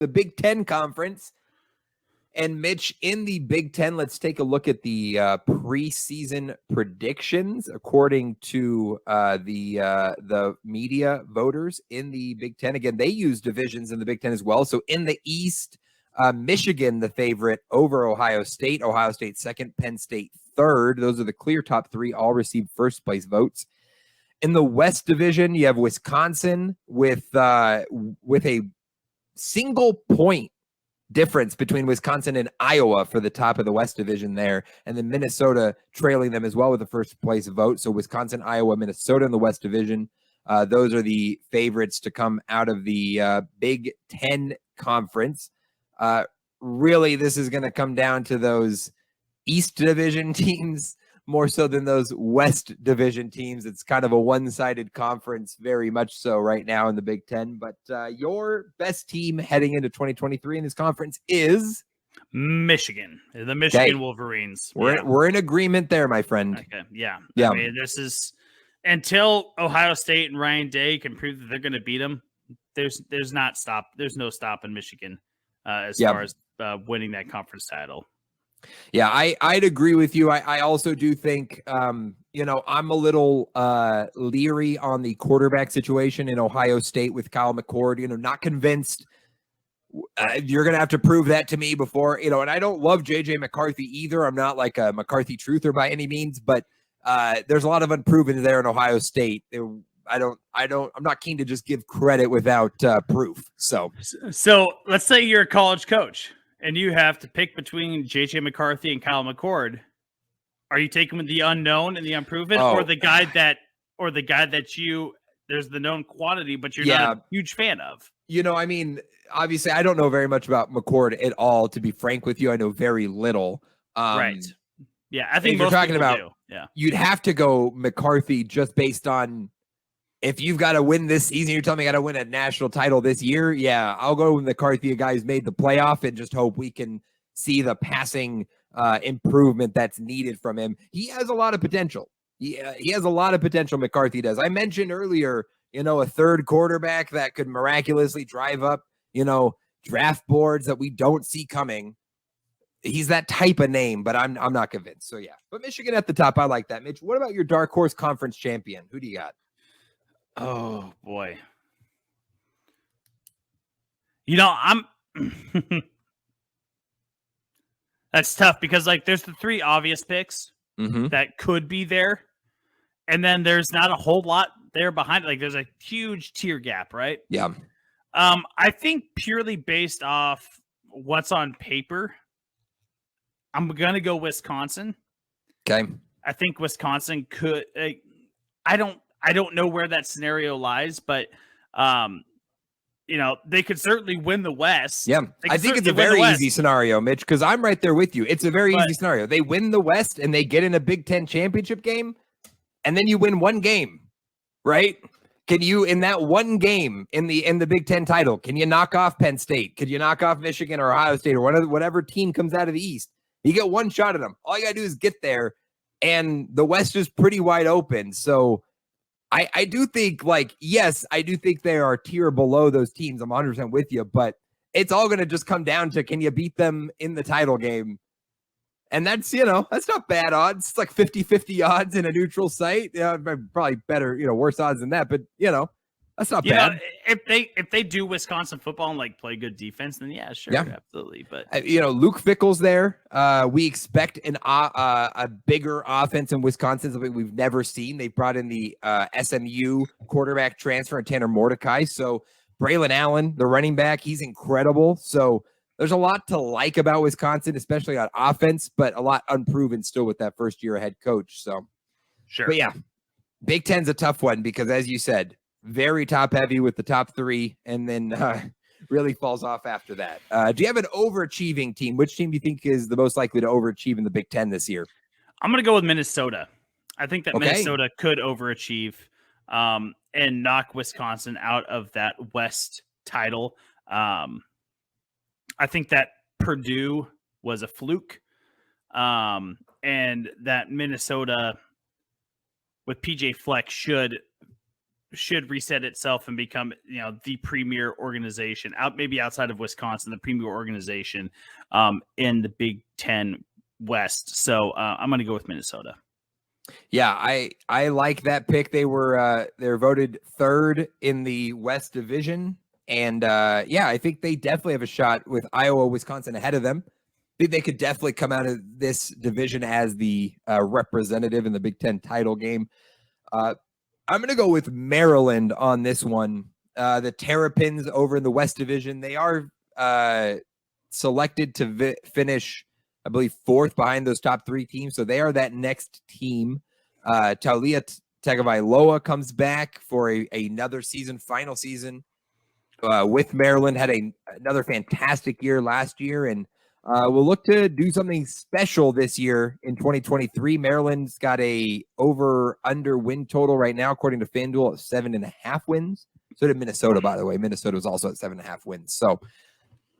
the Big Ten Conference. And Mitch, in the Big Ten, let's take a look at the preseason predictions according to the media voters in the Big Ten. Again, they use divisions in the Big Ten as well. So in the East, Michigan, the favorite over Ohio State second, Penn State third. Those are the clear top three, all received first place votes. In the West Division, you have Wisconsin with a single point difference between Wisconsin and Iowa for the top of the West Division there, and then Minnesota trailing them as well with the first place vote. So Wisconsin, Iowa, Minnesota in the West Division. Those are the favorites to come out of the Big Ten Conference. Really, this is going to come down to those East Division teams more so than those West Division teams. It's kind of a one-sided conference, very much so right now in the Big Ten. But your best team heading into 2023 in this conference is Michigan, the Michigan Wolverines. We're in agreement there, my friend. Okay, yeah. I mean, this is until Ohio State and Ryan Day can prove that they're going to beat them. There's no stopping Michigan as far as winning that conference title. Yeah, I'd agree with you. I also do think, I'm a little leery on the quarterback situation in Ohio State with Kyle McCord. Not convinced. You're going to have to prove that to me before, and I don't love JJ McCarthy either. I'm not like a McCarthy truther by any means, but there's a lot of unproven there in Ohio State. I'm not keen to just give credit without proof. So let's say you're a college coach and you have to pick between J.J. McCarthy and Kyle McCord. Are you taking the unknown and the unproven, or the guy that there's the known quantity, but you're not a huge fan of? Obviously, I don't know very much about McCord at all. To be frank with you, I know very little. Right. Yeah, I think most talking about do. Yeah, you'd have to go McCarthy just based on. If you've got to win this season, you're telling me I got to win a national title this year. Yeah, I'll go with McCarthy, a guy who's made the playoff, and just hope we can see the passing improvement that's needed from him. He has a lot of potential. He has a lot of potential, McCarthy does. I mentioned earlier, a third quarterback that could miraculously drive up, draft boards that we don't see coming. He's that type of name, but I'm not convinced. So, yeah. But Michigan at the top, I like that. Mitch, what about your dark horse conference champion? Who do you got? Oh boy. I'm that's tough because there's the three obvious picks that could be there. And then there's not a whole lot there behind it. There's a huge tier gap, right? Yeah. I think purely based off what's on paper, I'm going to go Wisconsin. Okay. I think Wisconsin could I don't know where that scenario lies, but they could certainly win the West. Yeah, I think it's a very easy scenario, Mitch, because I'm right there with you. It's a very easy scenario. They win the West and they get in a Big Ten championship game, and then you win one game, right? Can you, in that one game in the Big Ten title, can you knock off Penn State? Could you knock off Michigan or Ohio State or whatever team comes out of the East? You get one shot at them. All you got to do is get there, and the West is pretty wide open. So I do think, yes, I do think they are a tier below those teams. I'm 100% with you, but it's all going to just come down to, can you beat them in the title game? And that's, that's not bad odds. It's like 50-50 odds in a neutral site. Yeah, probably better, worse odds than that, but that's not bad. If they do Wisconsin football and play good defense, then yeah, sure, absolutely. But Luke Fickell's there. We expect a bigger offense in Wisconsin, something we've never seen. They brought in the SMU quarterback transfer and Tanner Mordecai. So Braylon Allen, the running back, he's incredible. So there's a lot to like about Wisconsin, especially on offense, but a lot unproven still with that first year head coach. So sure, but yeah, Big Ten's a tough one because, as you said, very top heavy with the top three, and then really falls off after that. Do you have an overachieving team? Which team do you think is the most likely to overachieve in the Big Ten this year? I'm going to go with Minnesota. I think that Minnesota could overachieve and knock Wisconsin out of that West title. I think that Purdue was a fluke, and that Minnesota with PJ Fleck should should reset itself and become, the premier organization maybe outside of Wisconsin, the premier organization in the Big Ten West. So I'm going to go with Minnesota. Yeah, I like that pick. They're voted third in the West Division. And I think they definitely have a shot with Iowa, Wisconsin ahead of them. I think they could definitely come out of this division as the representative in the Big Ten title game. I'm going to go with Maryland on this one. The Terrapins over in the West Division, they are selected to finish, I believe, fourth behind those top three teams. So they are that next team. Taulia Tagovailoa comes back for another season, final season with Maryland. Had another fantastic year last year, and we'll look to do something special this year in 2023. Maryland's got a over/under win total right now, according to FanDuel, at 7.5 wins. So did Minnesota, by the way. Minnesota was also at 7.5 wins. So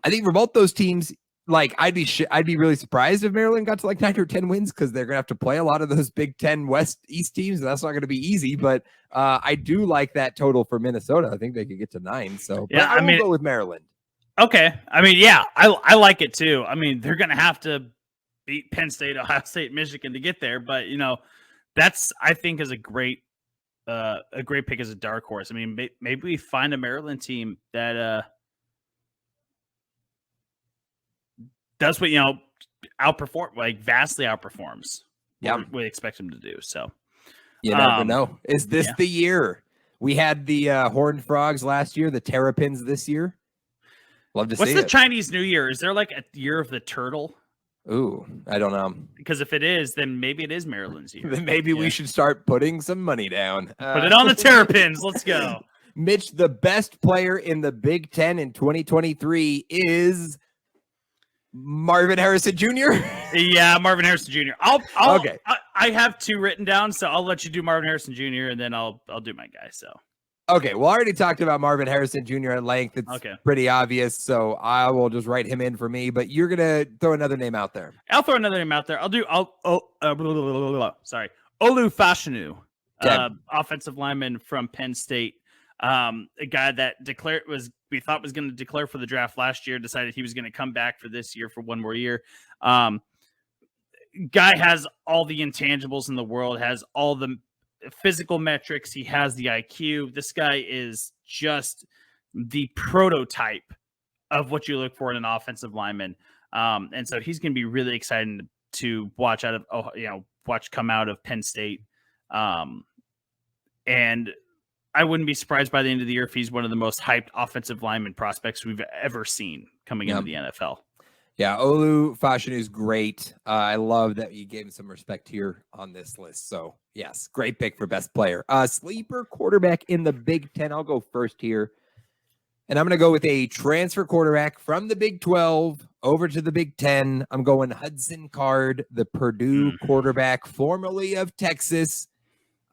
I think for both those teams, like I'd be really surprised if Maryland got to like 9 or 10 wins, because they're gonna have to play a lot of those Big Ten West East teams, and that's not going to be easy. But I do like that total for Minnesota. I think they could get to 9. So yeah, I will go with Maryland. Okay, I mean, yeah, I like it too. I mean, they're gonna have to beat Penn State, Ohio State, Michigan to get there, but that's, I think, is a great pick as a dark horse. I mean, maybe we find a Maryland team that does what outperform, like vastly outperforms what we expect them to do. So you never know. Is this the year? We had the Horned Frogs last year, the Terrapins this year. Love to see it. What's the Chinese New Year? Is there like a year of the turtle? Ooh, I don't know. Because if it is, then maybe it is Maryland's year. Then maybe we should start putting some money down. Put it on the Terrapins. Let's go. Mitch, the best player in the Big Ten in 2023 is Marvin Harrison Jr. Yeah, Marvin Harrison Jr. Okay. I have 2 written down, so I'll let you do Marvin Harrison Jr. and then I'll do my guy. So. Okay, well, I already talked about Marvin Harrison Jr. at length. It's pretty obvious, so I will just write him in for me. But you're gonna throw another name out there. I'll throw another name out there. Sorry, Olu Fashanu, offensive lineman from Penn State. A guy that we thought was going to declare for the draft last year, decided he was going to come back for this year for one more year. Guy has all the intangibles in the world, has all the physical metrics. He has the IQ. This guy is just the prototype of what you look for in an offensive lineman. And so he's going to be really exciting to watch come out of Penn State. And I wouldn't be surprised by the end of the year if he's one of the most hyped offensive lineman prospects we've ever seen coming into the NFL. Yeah, Olu Fashanu is great. I love that you gave him some respect here on this list. So, yes, great pick for best player. Sleeper quarterback in the Big Ten. I'll go first here. And I'm going to go with a transfer quarterback from the Big 12 over to the Big 10. I'm going Hudson Card, the Purdue quarterback, formerly of Texas.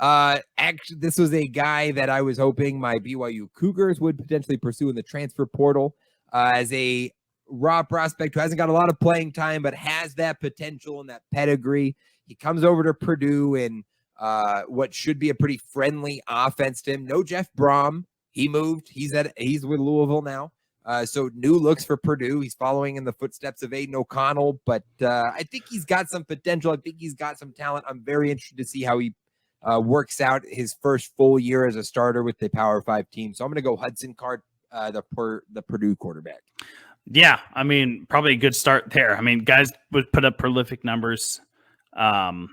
Actually, this was a guy that I was hoping my BYU Cougars would potentially pursue in the transfer portal as a raw prospect who hasn't got a lot of playing time, but has that potential and that pedigree. He comes over to Purdue in what should be a pretty friendly offense to him. No Jeff Brom. He moved. He's with Louisville now. So new looks for Purdue. He's following in the footsteps of Aiden O'Connell, but I think he's got some potential. I think he's got some talent. I'm very interested to see how he works out his first full year as a starter with the Power 5 team. So I'm going to go Hudson Card, the Purdue quarterback. Yeah, I mean, probably a good start there. I mean, guys would put up prolific numbers. The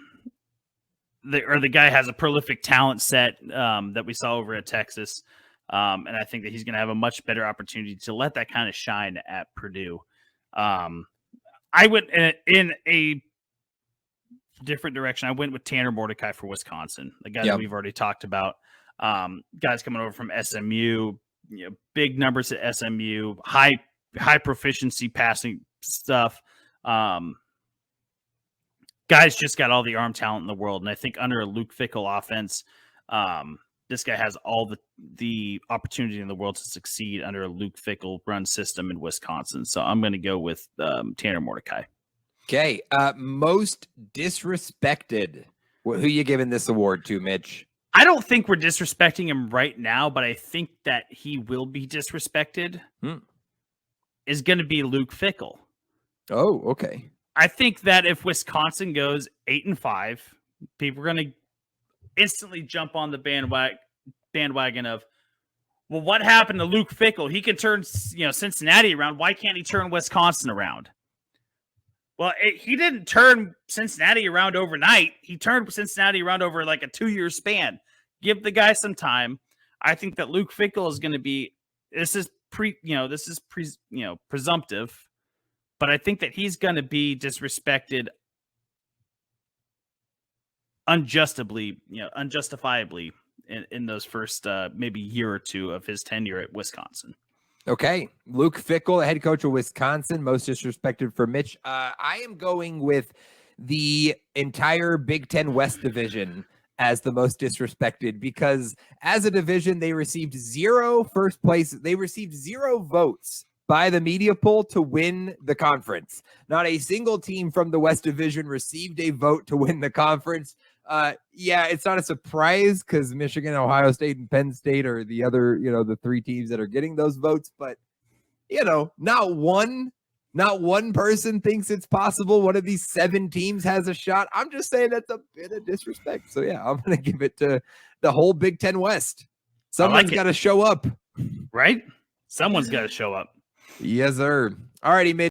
guy has a prolific talent set that we saw over at Texas. And I think that he's going to have a much better opportunity to let that kind of shine at Purdue. I went in a different direction. I went with Tanner Mordecai for Wisconsin, the guy that we've already talked about. Guys coming over from SMU, big numbers at SMU, high proficiency passing stuff. Guys just got all the arm talent in the world. And I think under a Luke Fickell offense, this guy has all the opportunity in the world to succeed under a Luke Fickell run system in Wisconsin. So I'm going to go with Tanner Mordecai. Okay. Most disrespected. Who you giving this award to, Mitch? I don't think we're disrespecting him right now, but I think that he will be disrespected. Is going to be Luke Fickell. Oh, okay. I think that if Wisconsin goes 8-5, people are going to instantly jump on the bandwagon of, well, what happened to Luke Fickell? He can turn, Cincinnati around. Why can't he turn Wisconsin around? Well, he didn't turn Cincinnati around overnight. He turned Cincinnati around over like a 2-year span. Give the guy some time. I think that Luke Fickell is going to be. This is presumptive, but I think that he's going to be disrespected unjustifiably in those first maybe year or two of his tenure at Wisconsin. Okay. Luke Fickell, the head coach of Wisconsin, most disrespected for Mitch. I am going with the entire Big Ten West division as the most disrespected, because as a division, they received 0 first place. They received 0 votes by the media poll to win the conference. Not a single team from the West Division received a vote to win the conference. Yeah, it's not a surprise because Michigan, Ohio State, and Penn State are the other, the 3 teams that are getting those votes. But, not one person thinks it's possible one of these 7 teams has a shot. I'm just saying that's a bit of disrespect. So, yeah, I'm going to give it to the whole Big Ten West. Someone's got to show up. Right? Someone's got to show up. Yes, sir. All righty, Mitch.